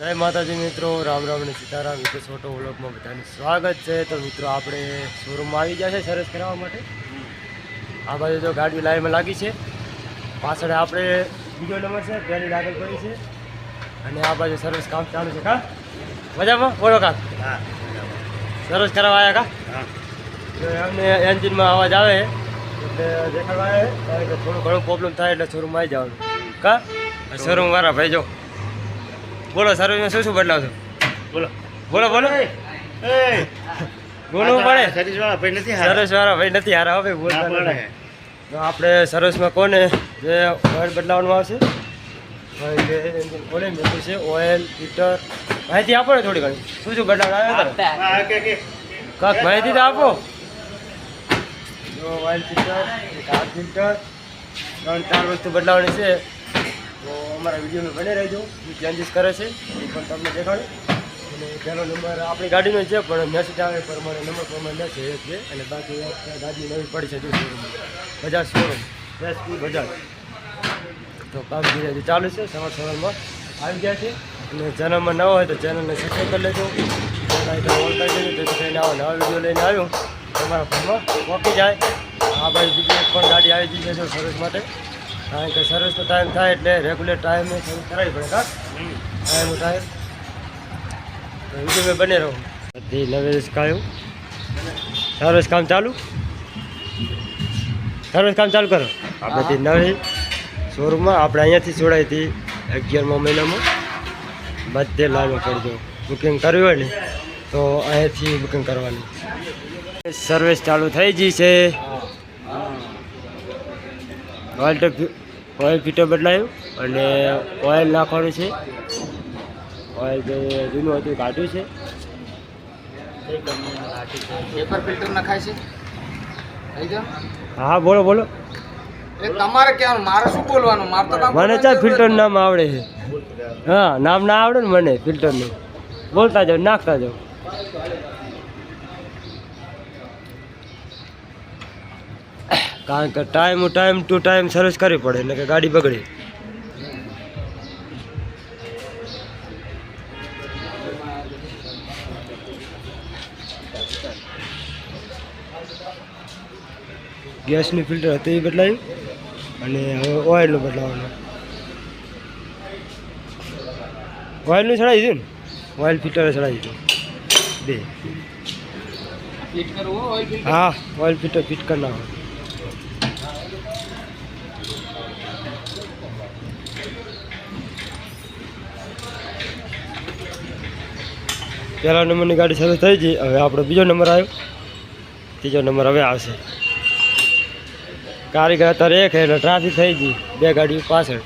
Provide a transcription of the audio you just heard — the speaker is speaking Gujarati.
जय माताजी मित्रों, राम राम ने सीताराम। विशेष फोटो व्लॉग में बधाने स्वागत है। तो मित्रों आपणे शोरूम में आई जैसे सर्विस करावा माटे आ बाजू जो गाड़ी लाइन में लगी है पाछळ आपणे बीजो नंबर है गाड़ी लागल पड़ी है अने आ बाजू सर्विस काम चालू है। का मजा में बोलो का सर्विस करावा आया का अમને એન્જિન में अवाज आवे એટલે દેખાડવા આવે કારણ કે થોડું ઘણું પ્રોબ્લેમ થાય એટલે શોરૂમ આવી જવાનું का શોરૂમ વાળા ભાઈ જો बोलो सर्विस में शू बदलाव छो बोलो बोलो बोलो बोलવું પડે सर्विस वाला भाई નથી હારા હવે બોલતા પડે તો આપણે सर्विस में કોને જે ઓઇલ બદલાવવાનું આવશે કે એન્જિન ઓઇલ મેલું છે ઓઇલ ફિલ્ટર માહિતી આપો ને થોડી ઘણી શું બદલાવ આવ્યો કાક માહિતી તો આપો જો ઓઇલ ફિલ્ટર કાર ફિલ્ટર 3-4 વસ્તુ બદલાવવાની છે तो हमारा वीडियो में बने रहो चेंजीस करे से तमने देखाड़े पहलो नंबर अपनी गाड़ी में है पर मैसेज आए प्रमाणे नंबर प्रमाणे है बाकी गाड़ी नवी पड़ी है बजाज शोरूम एसपी बजाज तो काम धीरे धीरे चालू है सवार सवार में आई गया है चैनल में नवा है तो चैनल ने सब्सक्राइब कर लेजो ऑल कर देजो तो नवा वीडियो लेने आयो तमारा फोन में पहुँची जाए आ भाई बीजी एक गाड़ी आई गई है जो सर्विस माटे कारण के सर्विस तो टाइम था એટલે રેગ્યુલર टाइम में सर्विस करावी पड़े का टाइम उठाए तो वीडियो में बने रहो बधी नवी रिस्कायो सर्विस काम चालू करो आ बधी नवी शोरूम में આપણે અહીંયાથી જોડાઈ હતી 11મા મહિનામાં બધે લાઈન પડજો બુકિંગ કરવી હોય ને તો અહીંયાથી બુકિંગ કરવાની સર્વિસ ચાલુ થઈ ગઈ છે ऑयल फिटर बदलाયું અને ઓઇલ નાખવાનું છે ઓઇલ જે જૂનું હતું કાઢ્યું છે પેપર ફિલ્ટર નખાય છે થઈ ગયો હા બોલો બોલો એ તમારે કહેવાનું મારે શું બોલવાનું મારે તો મને ચા ફિલ્ટર નામ આવડે છે હા નામ ના આવડે ને મને ફિલ્ટરનું બોલતા જાઓ નાખતા જાઓ કારણ કે ટાઈમ ટુ ટાઈમ સર્વિસ કરવી પડે એટલે કે ગાડી બગડે ગેસની ફિલ્ટર હતી એ બદલાયું અને હવે ઓઇલનું બદલાવાનું ઓઇલનું ચડાવી દીધું ને ઓઇલ ફિલ્ટર ચડાવી દીધું બે ફિટ કરવું ઓઇલ ફિલ્ટર હા ઓઇલ ફિલ્ટર ફિટ કરી નાખો પહેલા નંબરની ગાડી શરૂ થઈ ગઈ હવે આપણો બીજો નંબર આવ્યો ત્રીજો નંબર હવે આવશે કારીગર અત્યારે એક એટલે ટ્રાફિક થઈ ગઈ બે ગાડીઓ પાછળ